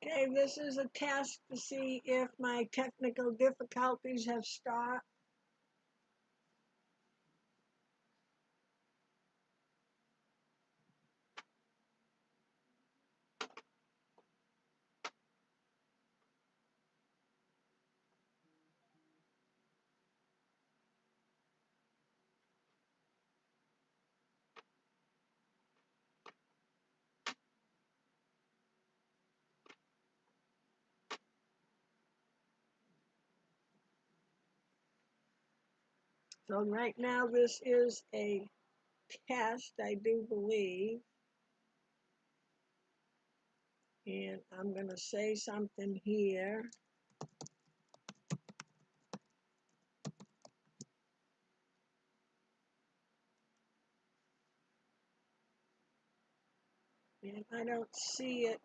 Okay, this is a test to see if my technical difficulties have stopped. So right now this is a test, I do believe. And I'm going to say something here. And I don't see it.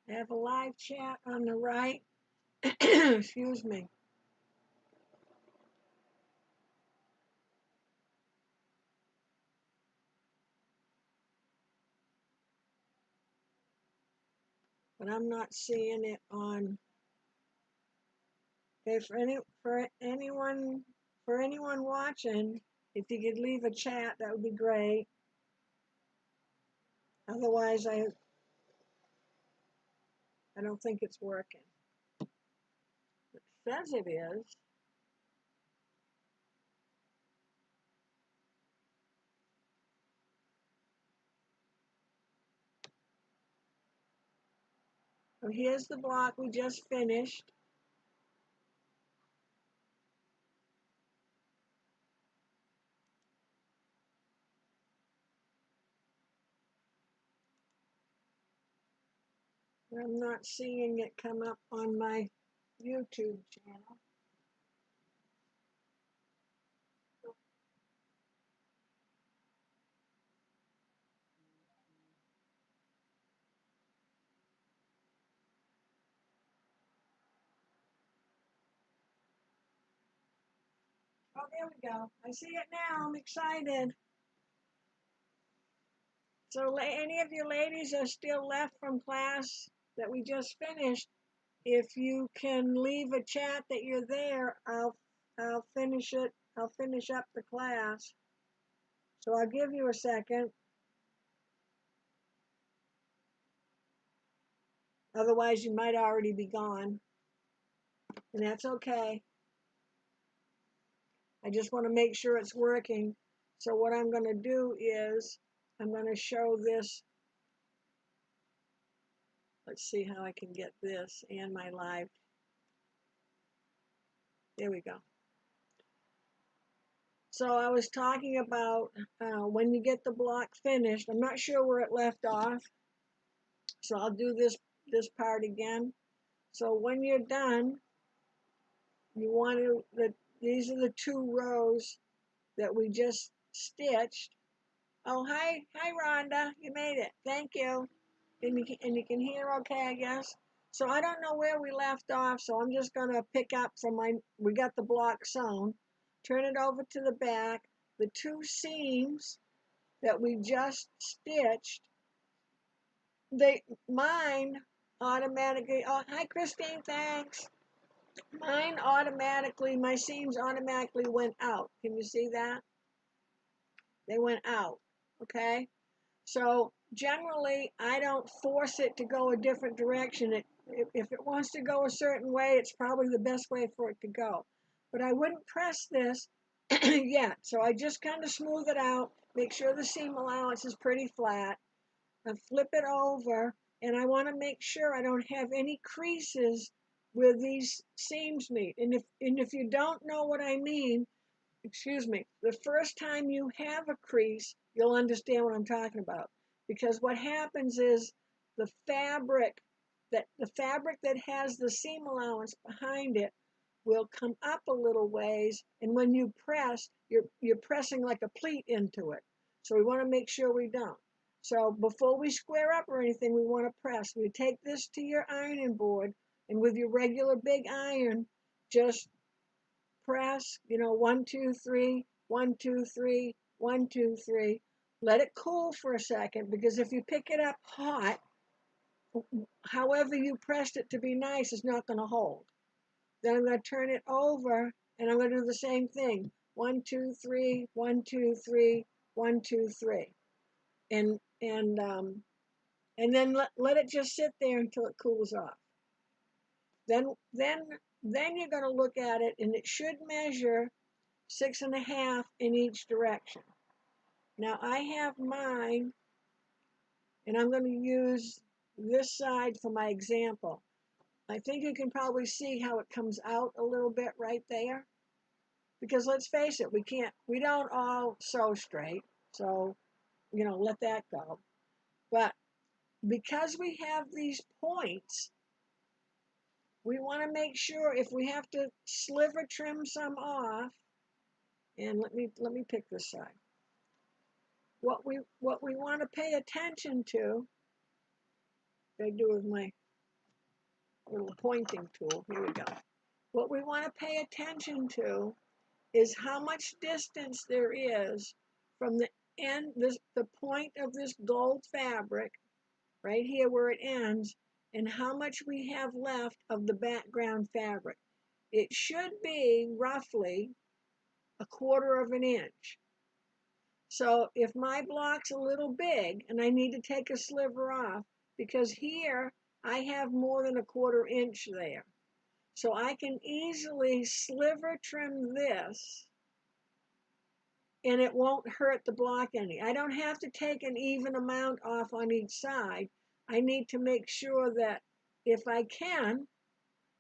I have a live chat on the right. Excuse me. But I'm not seeing it on. Okay, for anyone watching, if you could leave a chat, that would be great. Otherwise, I don't think it's working. It says it is. So here's the block we just finished. I'm not seeing it come up on my YouTube channel. Oh, there we go. I see it now. I'm excited. So any of you ladies are still left from class that we just finished, if you can leave a chat that you're there, I'll finish it. I'll finish up the class. So I'll give you a second. Otherwise, you might already be gone. And that's okay. I just want to make sure it's working. So what I'm going to do is I'm going to show this. Let's see how I can get this and my live. There we go. So I was talking about when you get the block finished. I'm not sure where it left off. So I'll do this part again. So when you're done, you want to, these are the 2 rows that we just stitched. Oh, hi, Rhonda, you made it. Thank you. And you can hear okay, I guess. So I don't know where we left off, so I'm just gonna pick up from we got the block sewn, turn it over to the back, the 2 seams that we just stitched, mine automatically, oh, hi Christine, thanks. My seams automatically went out. Can you see that? They went out, okay? So generally, I don't force it to go a different direction. If it wants to go a certain way, it's probably the best way for it to go. But I wouldn't press this yet. So I just kind of smooth it out, make sure the seam allowance is pretty flat, and flip it over. And I want to make sure I don't have any creases where these seams meet. And if you don't know what I mean, excuse me, the first time you have a crease, you'll understand what I'm talking about. Because what happens is the fabric that has the seam allowance behind it will come up a little ways, and when you press, you're pressing like a pleat into it. So we want to make sure we don't. So before we square up or anything, we want to press. We take this to your ironing board, And with your regular big iron, just press, 1, 2, 3, 1, 2, 3, 1, 2, 3. Let it cool for a second, because if you pick it up hot, however you pressed it to be nice is not going to hold. Then I'm going to turn it over, and I'm going to do the same thing. 1, 2, 3, 1, 2, 3, 1, 2, 3. And then let it just sit there until it cools off. Then you're going to look at it, and it should measure 6.5 in each direction. Now I have mine, and I'm going to use this side for my example. I think you can probably see how it comes out a little bit right there. Because let's face it, we don't all sew straight. So, let that go. But because we have these points, we want to make sure if we have to sliver trim some off, and let me pick this side. What we want to pay attention to, I do with my little pointing tool. Here we go. What we want to pay attention to is how much distance there is from the end, the point of this gold fabric, right here where it ends, and how much we have left of the background fabric. It should be roughly 1/4 of an inch. So if my block's a little big and I need to take a sliver off, because here I have more than 1/4 inch there. So I can easily sliver trim this, and it won't hurt the block any. I don't have to take an even amount off on each side. I need to make sure that if I can,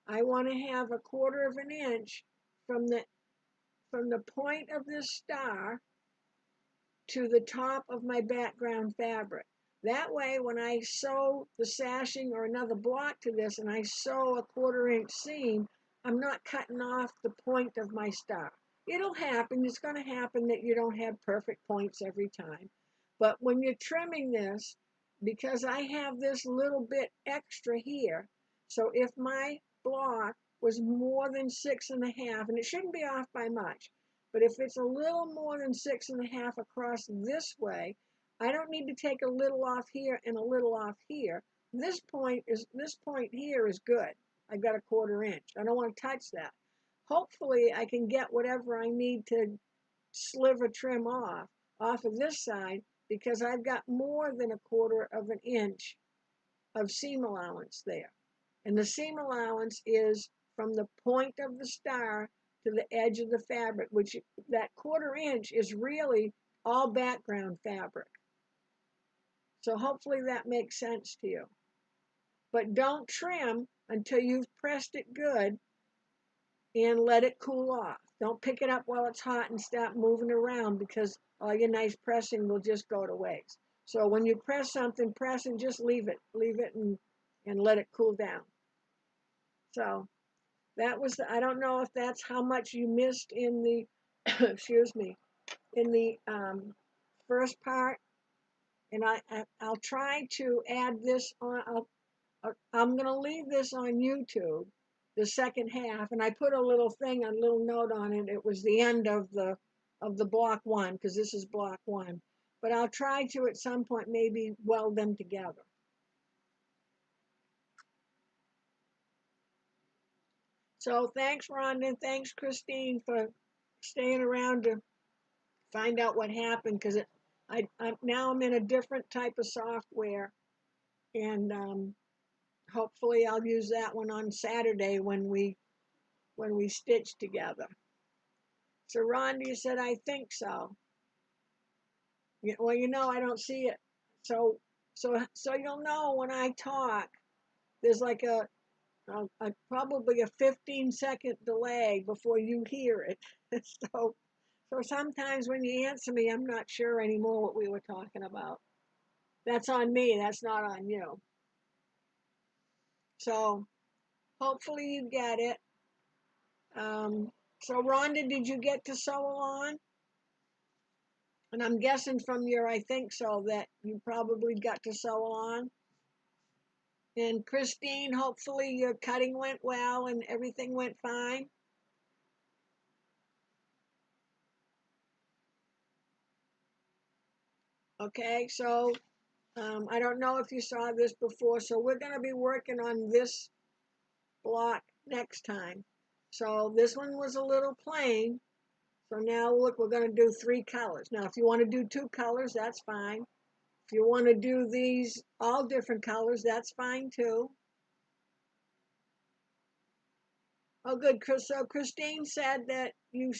I want to have 1/4 of an inch from the point of this star to the top of my background fabric. That way, when I sew the sashing or another block to this and I sew a 1/4 inch seam, I'm not cutting off the point of my star. It'll happen. It's going to happen that you don't have perfect points every time. But when you're trimming this, because I have this little bit extra here, so if my block was more than 6.5, and it shouldn't be off by much, but if it's a little more than 6.5 across this way, I don't need to take a little off here and a little off here. This point here is good. I've got 1/4 inch. I don't want to touch that. Hopefully I can get whatever I need to sliver trim off of this side, because I've got more than 1/4 of an inch of seam allowance there. And the seam allowance is from the point of the star to the edge of the fabric, which that 1/4 inch is really all background fabric. So hopefully that makes sense to you. But don't trim until you've pressed it good and let it cool off. Don't pick it up while it's hot and start moving around, because all your nice pressing will just go to waste. So when you press something, press and just leave it and let it cool down. So that was I don't know if that's how much you missed in the excuse me, in the first part, and I'll try to add this on. I'm going to leave this on YouTube, the second half, and I put a little note on it. It was the end of the block one, because this is block one. But I'll try to at some point maybe weld them together. So thanks, Rhonda, and thanks, Christine, for staying around to find out what happened, because now I'm in a different type of software, and hopefully I'll use that one on Saturday when we stitch together. So Rhonda, you said, I think so. Well, I don't see it. So you'll know when I talk, there's like probably a 15-second delay before you hear it. So sometimes when you answer me, I'm not sure anymore what we were talking about. That's on me. That's not on you. So hopefully you get it. So Rhonda, did you get to sew along? And I'm guessing from your I think so that you probably got to sew along. And Christine, hopefully your cutting went well and everything went fine. Okay, so I don't know if you saw this before, so we're going to be working on this block next time. So this one was a little plain. So now look, we're going to do 3 colors. Now, if you want to do 2 colors, that's fine. If you want to do these all different colors, that's fine too. Oh, good. So Christine said that you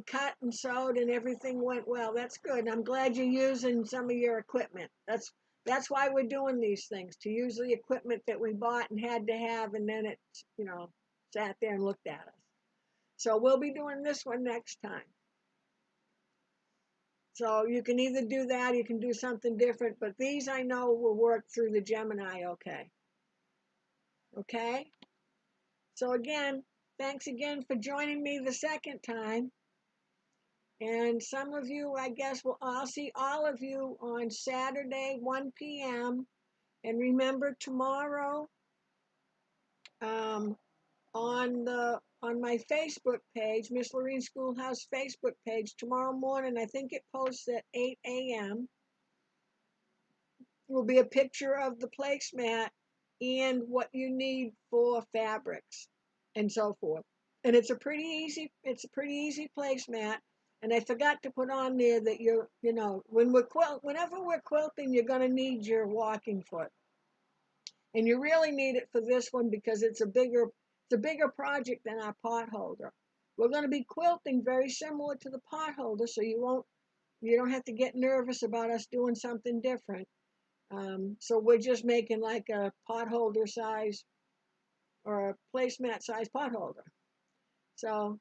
cut and sewed, and everything went well. That's good. I'm glad you're using some of your equipment. That's why we're doing these things, to use the equipment that we bought and had to have, and then it, sat there and looked at us. So we'll be doing this one next time. So you can either do that, or you can do something different, but these I know will work through the Gemini okay. Okay? So again, thanks again for joining me the second time. And some of you, I guess, I'll see all of you on Saturday, 1 p.m. And remember, tomorrow, on my Facebook page, Miss Loreens Schoolhouse Facebook page, tomorrow morning, I think it posts at 8 a.m., will be a picture of the placemat and what you need for fabrics and so forth. And it's a pretty easy placemat. And I forgot to put on there that whenever we're quilting, you're going to need your walking foot. And you really need it for this one because it's a bigger project than our pot holder. We're going to be quilting very similar to the pot holder, so you don't have to get nervous about us doing something different. So we're just making like a pot holder size or a placemat size pot holder. So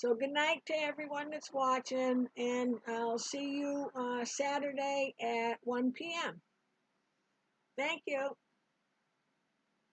good night to everyone that's watching, and I'll see you Saturday at 1 p.m. Thank you.